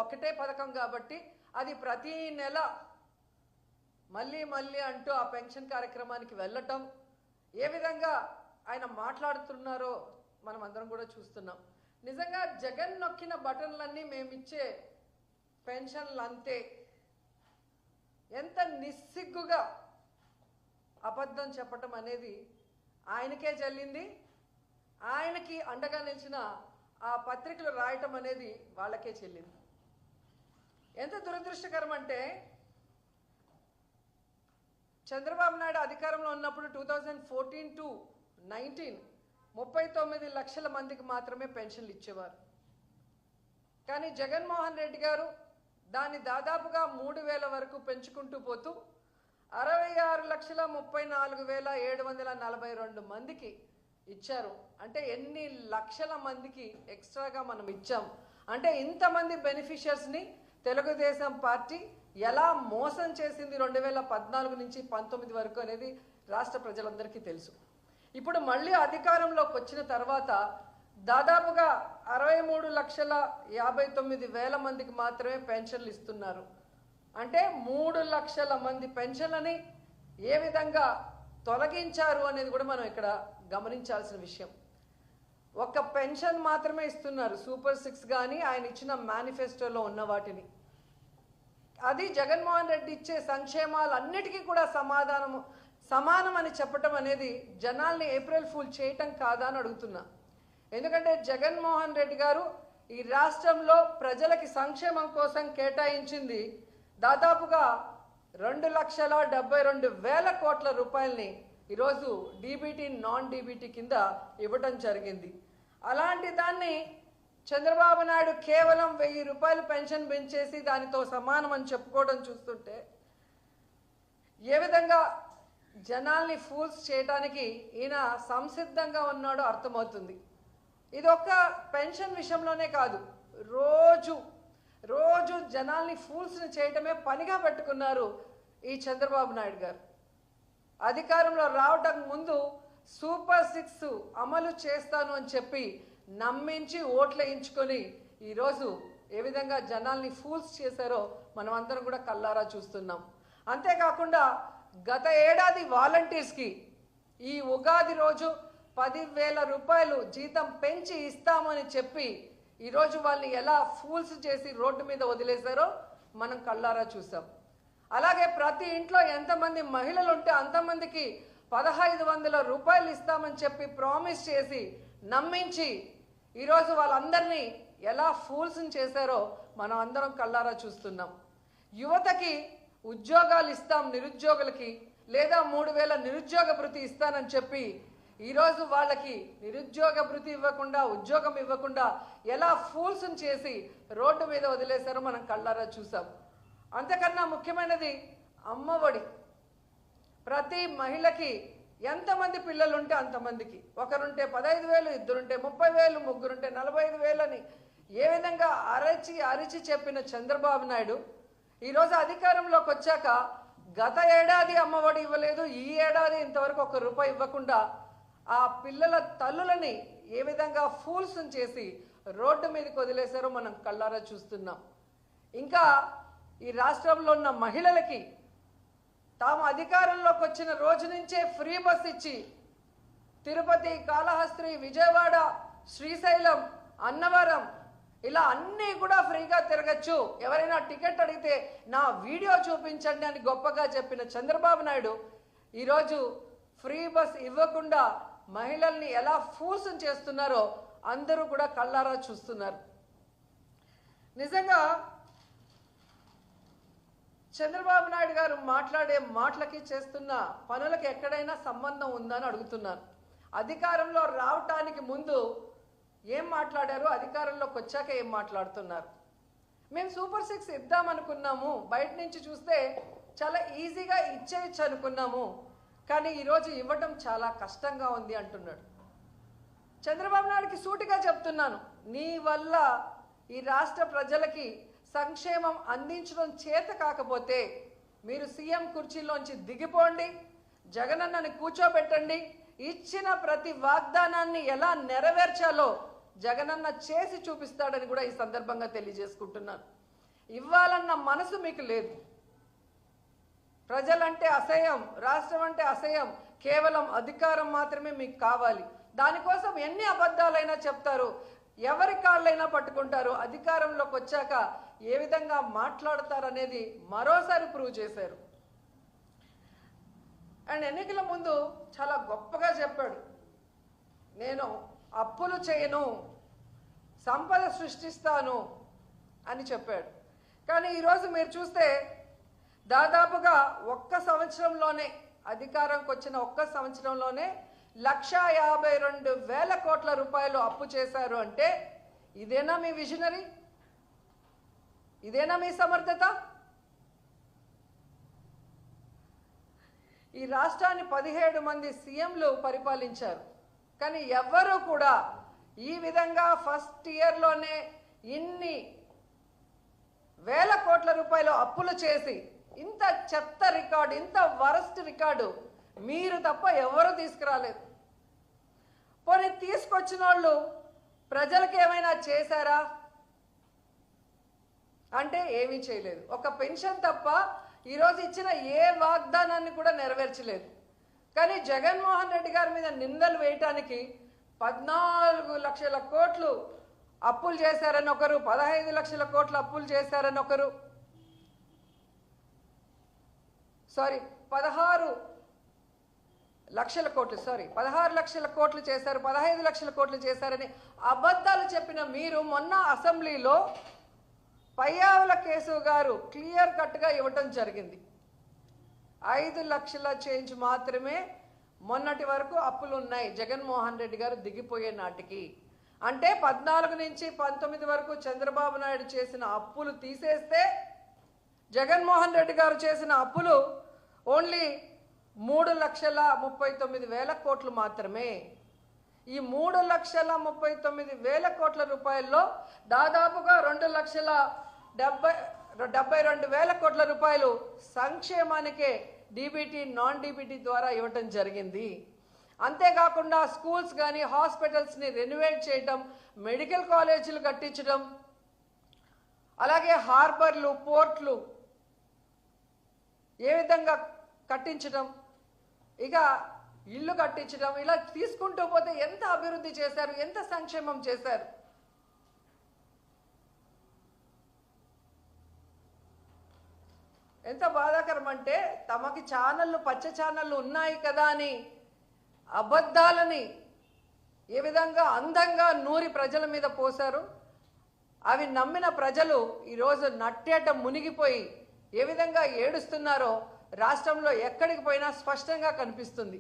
ఒకటే పథకం కాబట్టి అది ప్రతి నెల మళ్ళీ మళ్ళీ అంటూ ఆ పెన్షన్ కార్యక్రమానికి వెళ్ళటం, ఏ విధంగా ఆయన మాట్లాడుతున్నారో మనం అందరం కూడా చూస్తున్నాం. నిజంగా జగన్ నొక్కిన బటన్లన్నీ మేమిచ్చే పెన్షన్లు అంతే. ఎంత నిస్సిగ్గుగా అబద్ధం చెప్పటం అనేది ఆయనకే చెల్లింది. ఆయనకి అండగా నిలిచిన ఆ పత్రికలు రాయటం అనేది వాళ్ళకే చెల్లింది. ఎంత దురదృష్టకరం అంటే చంద్రబాబు నాయుడు అధికారంలో ఉన్నప్పుడు 2014 to 19 39 లక్షల మందికి మాత్రమే పెన్షన్లు ఇచ్చేవారు. కానీ జగన్మోహన్ రెడ్డి గారు దాన్ని దాదాపుగా 3000 వరకు పెంచుకుంటూ పోతూ 66,34,742 మందికి ఇచ్చారు. అంటే ఎన్ని లక్షల మందికి ఎక్స్ట్రాగా మనం ఇచ్చాం అంటే ఇంతమంది బెనిఫిషియర్స్ని తెలుగుదేశం పార్టీ ఎలా మోసం చేసింది 2014 నుంచి 19 వరకు అనేది రాష్ట్ర ప్రజలందరికీ తెలుసు. ఇప్పుడు మళ్ళీ అధికారంలోకి వచ్చిన తర్వాత దాదాపుగా 63,59,000 మందికి మాత్రమే పెన్షన్లు ఇస్తున్నారు. అంటే 3 లక్షల మంది పెన్షన్లని ఏ విధంగా తొలగించారు అనేది కూడా మనం ఇక్కడ గమనించాల్సిన విషయం. ఒక పెన్షన్ మాత్రమే ఇస్తున్నారు, సూపర్ 6 కానీ ఆయన ఇచ్చిన మేనిఫెస్టోలో ఉన్న వాటిని. అది జగన్మోహన్ రెడ్డి ఇచ్చే సంక్షేమాలన్నిటికీ కూడా సమానం అని చెప్పటం అనేది జనాల్ని ఏప్రిల్ ఫూల్ చేయటం కాదా అని అడుగుతున్నా. ఎందుకంటే జగన్మోహన్ రెడ్డి గారు ఈ రాష్ట్రంలో ప్రజలకి సంక్షేమం కోసం కేటాయించింది దాదాపుగా 2,72,000 కోట్ల రూపాయలని ఈరోజు డీబీటీ నాన్ డీబీటీ కింద ఇవ్వటం జరిగింది. అలాంటి దాన్ని చంద్రబాబు నాయుడు కేవలం 1000 రూపాయలు పెన్షన్ పెంచేసి దానితో సమానం అని చెప్పుకోవడం చూస్తుంటే ఏ విధంగా జనాల్ని ఫూల్స్ చేయడానికి ఈయన సంసిద్ధంగా ఉన్నాడో అర్థమవుతుంది. ఇది ఒక్క పెన్షన్ విషయంలోనే కాదు, రోజు జనాల్ని ఫూల్స్ని చేయటమే పనిగా పెట్టుకున్నారు ఈ చంద్రబాబు నాయుడు గారు. అధికారంలో రావడం ముందు సూపర్ 6 అమలు చేస్తాను అని చెప్పి నమ్మించి ఓట్లు వేయించుకొని ఈరోజు ఏ విధంగా జనాల్ని ఫూల్స్ చేశారో మనం అందరం కూడా కల్లారా చూస్తున్నాం. అంతేకాకుండా గత ఏడాది వాలంటీర్స్కి ఈ ఉగాది రోజు 10,000 రూపాయలు జీతం పెంచి ఇస్తామని చెప్పి ఈరోజు వాళ్ళని ఎలా ఫూల్స్ చేసి రోడ్డు మీద వదిలేశారో మనం కల్లారా చూసాం. అలాగే ప్రతి ఇంట్లో ఎంతమంది మహిళలు ఉంటే అంతమందికి 1,500 రూపాయలు ఇస్తామని చెప్పి ప్రామిస్ చేసి నమ్మించి ఈరోజు వాళ్ళందరినీ ఎలా ఫూల్స్ చేశారో మనం అందరం కల్లారా చూస్తున్నాం. యువతకి ఉద్యోగాలు ఇస్తాం నిరుద్యోగులకి, లేదా 3,000 నిరుద్యోగ భృతి ఇస్తానని చెప్పి ఈరోజు వాళ్ళకి నిరుద్యోగ భృతి ఇవ్వకుండా ఉద్యోగం ఇవ్వకుండా ఎలా ఫూల్స్ చేసి రోడ్డు మీద వదిలేశారో మనం కళ్ళారా చూసాం. అంతకన్నా ముఖ్యమైనది అమ్మఒడి. ప్రతి మహిళకి ఎంతమంది పిల్లలు ఉంటే అంతమందికి, ఒకరుంటే 15,000, ఇద్దరుంటే 30,000, ముగ్గురుంటే 45,000 అని ఏ విధంగా అరిచి చెప్పిన చంద్రబాబు నాయుడు ఈరోజు అధికారంలోకి వచ్చాక గత ఏడాది అమ్మఒడి ఇవ్వలేదు, ఈ ఏడాది ఇంతవరకు 1 రూపాయి ఇవ్వకుండా ఆ పిల్లల తల్లులని ఏ విధంగా ఫూల్స్ చేసి రోడ్డు మీదకి వదిలేశారో మనం కళ్ళారా చూస్తున్నాం. ఇంకా ఈ రాష్ట్రంలో ఉన్న మహిళలకి తాము అధికారంలోకి వచ్చిన రోజు నుంచే ఫ్రీ బస్ ఇచ్చి తిరుపతి, కాళహస్తి, విజయవాడ, శ్రీశైలం, అన్నవరం ఇలా అన్నీ కూడా ఫ్రీగా తిరగచ్చు, ఎవరైనా టికెట్ అడిగితే నా వీడియో చూపించండి అని గొప్పగా చెప్పిన చంద్రబాబు నాయుడు ఈరోజు ఫ్రీ బస్ ఇవ్వకుండా మహిళల్ని ఎలా ఫూల్స్ చేస్తున్నారో అందరూ కూడా కళ్ళారా చూస్తున్నారు. నిజంగా చంద్రబాబు నాయుడు గారు మాట్లాడే మాటలకి చేస్తున్న పనులకి ఎక్కడైనా సంబంధం ఉందని అడుగుతున్నాను. అధికారంలో రావటానికి ముందు ఏం మాట్లాడారు, అధికారంలోకి వచ్చాక ఏం మాట్లాడుతున్నారు? మేము సూపర్ 6 ఇద్దామనుకున్నాము, బయట నుంచి చూస్తే చాలా ఈజీగా ఇచ్చేయచ్చు అనుకున్నాము, కానీ ఈరోజు ఇవ్వటం చాలా కష్టంగా ఉంది అంటున్నాడు. చంద్రబాబు నాయుడుకి సూటిగా చెప్తున్నాను, నీ వల్ల ఈ రాష్ట్ర ప్రజలకి సంక్షేమం అందించడం చేత కాకపోతే మీరు సీఎం కుర్చీలోంచి దిగిపోండి, జగనన్నని కూర్చోబెట్టండి, ఇచ్చిన ప్రతి వాగ్దానాన్ని ఎలా నెరవేర్చాలో జగనన్న చేసి చూపిస్తాడని కూడా ఈ సందర్భంగా తెలియజేసుకుంటున్నాను. ఇవ్వాలన్న మనసు మీకు లేదు. ప్రజలంటే అసహ్యం, రాష్ట్రం అంటే అసహ్యం, కేవలం అధికారం మాత్రమే మీకు కావాలి. దానికోసం ఎన్ని అబద్ధాలైనా చెప్తారు, ఎవరి కాళ్ళైనా పట్టుకుంటారు. అధికారంలోకి వచ్చాక ఏ విధంగా మాట్లాడతారనేది మరోసారి ప్రూవ్ చేశారు. అండ్ ఎన్నికల ముందు చాలా గొప్పగా చెప్పాడు, నేను అప్పులు చేయను, సంపద సృష్టిస్తాను అని చెప్పాడు. కానీ ఈరోజు మీరు చూస్తే దాదాపుగా ఒక్క సంవత్సరంలోనే, అధికారంకి వచ్చిన ఒక్క సంవత్సరంలోనే 1,52,000 కోట్ల రూపాయలు అప్పు చేశారు. అంటే ఇదేనా మీ విజనరీ? ఇదేనా మీ సమర్థత? ఈ రాష్ట్రాన్ని 17 మంది సీఎంలు పరిపాలించారు. కానీ ఎవ్వరూ కూడా ఈ విధంగా ఫస్ట్ ఇయర్లోనే ఇన్ని వేల కోట్ల రూపాయలు అప్పులు చేసి ఇంత చెత్త రికార్డు, ఇంత వరస్ట్ రికార్డు మీరు తప్ప ఎవరు తీసుకురాలేదు. పోనీ తీసుకొచ్చిన వాళ్ళు ప్రజలకు ఏమైనా చేశారా అంటే ఏమీ చేయలేదు. ఒక పెన్షన్ తప్ప ఈరోజు ఇచ్చిన ఏ వాగ్దానాన్ని కూడా నెరవేర్చలేదు. కానీ జగన్మోహన్ రెడ్డి గారి మీద నిందలు వేయటానికి 14 లక్షల కోట్లు అప్పులు చేశారని ఒకరు, 15 లక్షల కోట్ల అప్పులు చేశారని ఒకరు, 16 లక్షల కోట్లు చేశారు, 15 లక్షల కోట్లు చేశారని అబద్ధాలు చెప్పిన మీరు మొన్న అసెంబ్లీలో పయ్యావుల కేశవ్ గారు క్లియర్ కట్గా ఇవ్వటం జరిగింది. 5 లక్షల చేంజ్ మాత్రమే మొన్నటి వరకు అప్పులు ఉన్నాయి జగన్మోహన్ రెడ్డి గారు దిగిపోయే నాటికి. అంటే 14 నుంచి 19 వరకు చంద్రబాబు నాయుడు చేసిన అప్పులు తీసేస్తే జగన్మోహన్ రెడ్డి గారు చేసిన అప్పులు ఓన్లీ 3,39,000 కోట్లు మాత్రమే. ఈ 3,39,000 కోట్ల రూపాయల్లో దాదాపుగా 2,72,000 కోట్ల రూపాయలు సంక్షేమానికే డీబీటీ, నాన్ డీబీటీ ద్వారా ఇవ్వటం జరిగింది. అంతేకాకుండా స్కూల్స్ కానీ హాస్పిటల్స్ని రెనోవేట్ చేయటం, మెడికల్ కాలేజీలు కట్టించడం, అలాగే హార్బర్లు, పోర్ట్లు ఏ విధంగా కట్టించడం, ఇక ఇల్లు కట్టించడం, ఇలా తీసుకుంటూ పోతే ఎంత అభివృద్ధి చేశారు, ఎంత సంక్షేమం చేశారు. ఎంత బాధాకరం అంటే తమకి ఛానళ్ళు, పచ్చ ఛానళ్ళు ఉన్నాయి కదా అని అబద్ధాలని ఏ విధంగా అందంగా నూరి ప్రజల మీద పోశారు. అవి నమ్మిన ప్రజలు ఈరోజు నట్టేట మునిగిపోయి ఏ విధంగా ఏడుస్తున్నారో రాష్ట్రంలో ఎక్కడికి పోయినా స్పష్టంగా కనిపిస్తుంది.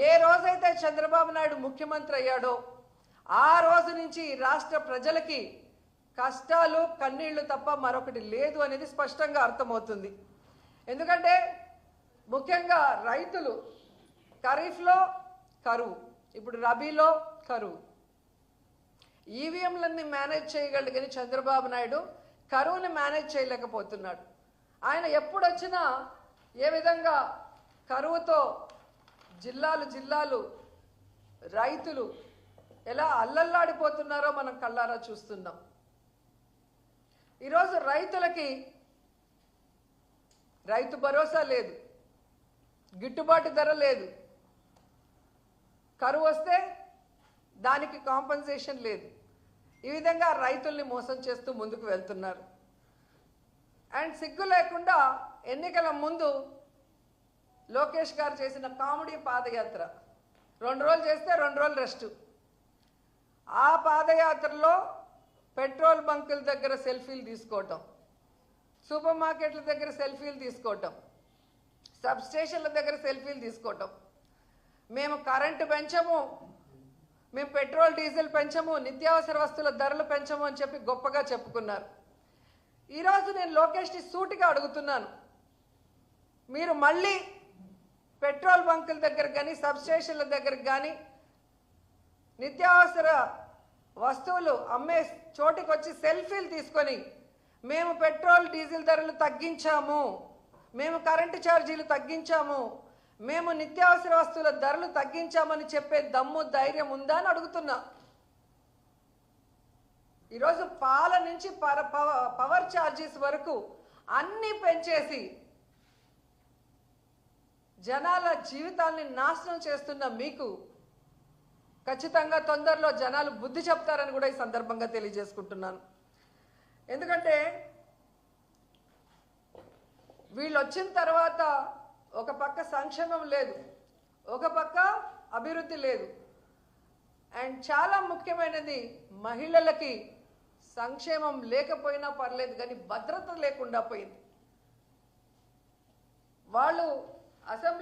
ఏ రోజైతే చంద్రబాబు నాయుడు ముఖ్యమంత్రి అయ్యాడో ఆ రోజు నుంచి రాష్ట్ర ప్రజలకి కష్టాలు, కన్నీళ్లు తప్ప మరొకటి లేదు అనేది స్పష్టంగా అర్థమవుతుంది. ఎందుకంటే ముఖ్యంగా రైతులు ఖరీఫ్లో కరువు, ఇప్పుడు రబీలో కరువు. ఈవీఎంలన్నీ మేనేజ్ చేయగలడు కానీ చంద్రబాబు నాయుడు కరువుని మేనేజ్ చేయలేకపోతున్నాడు. ఆయన ఎప్పుడొచ్చినా ఏ విధంగా కరువుతో జిల్లాలు రైతులు ఎలా అల్లల్లాడిపోతున్నారో మనం కళ్ళారా చూస్తున్నాం. ఈరోజు రైతులకి రైతు భరోసా లేదు, గిట్టుబాటు ధర లేదు, కరువు వస్తే దానికి కాంపెన్సేషన్ లేదు. ఈ విధంగా రైతుల్ని మోసం చేస్తూ ముందుకు వెళ్తున్నారు. అండ్ సిగ్గు లేకుండా ఎన్నికల ముందు లోకేష్ గారు చేసిన కామెడీ పాదయాత్ర 2 రోజులు చేస్తే 2 రోజులు రెస్ట్. ఆ పాదయాత్రలో పెట్రోల్ బంకుల దగ్గర సెల్ఫీలు తీసుకోవటం, సూపర్ మార్కెట్ల దగ్గర సెల్ఫీలు తీసుకోవటం, సబ్ స్టేషన్ల దగ్గర సెల్ఫీలు తీసుకోవటం, మేము కరెంటు పెంచము, మేము పెట్రోల్ డీజిల్ పెంచము, నిత్యావసర వస్తువుల ధరలు పెంచము అని చెప్పి గొప్పగా చెప్పుకున్నారు. ఈరోజు నేను లోకేష్ని సూటిగా అడుగుతున్నాను, మీరు మళ్ళీ పెట్రోల్ బంకుల దగ్గర కానీ సబ్ స్టేషన్ల దగ్గర కానీ నిత్యావసర వస్తువులు అమ్మే చోటికి వచ్చి సెల్ఫీలు తీసుకొని మేము పెట్రోల్ డీజిల్ ధరలు తగ్గించాము, మేము కరెంటు ఛార్జీలు తగ్గించాము, మేము నిత్యావసర వస్తువుల ధరలు తగ్గించామని చెప్పే దమ్ము, ధైర్యం ఉందా అని అడుగుతున్నా. ఈరోజు పాల నుంచి పవర్ ఛార్జెస్ వరకు అన్నీ పెంచేసి జనాల జీవితాల్ని నాశనం చేస్తున్న మీకు ఖచ్చితంగా తొందరలో జనాలు బుద్ధి చెప్తారని కూడా ఈ సందర్భంగా తెలియజేసుకుంటున్నాను. ఎందుకంటే వీళ్ళు వచ్చిన తర్వాత ఒక పక్క సంక్షేమం లేదు, ఒక పక్క అభివృద్ధి లేదు, అండ్ చాలా ముఖ్యమైనది మహిళలకి సంక్షేమం లేకపోయినా పర్లేదు కానీ భద్రత లేకుండా పోయింది. వాళ్ళు అసెంబ్లీ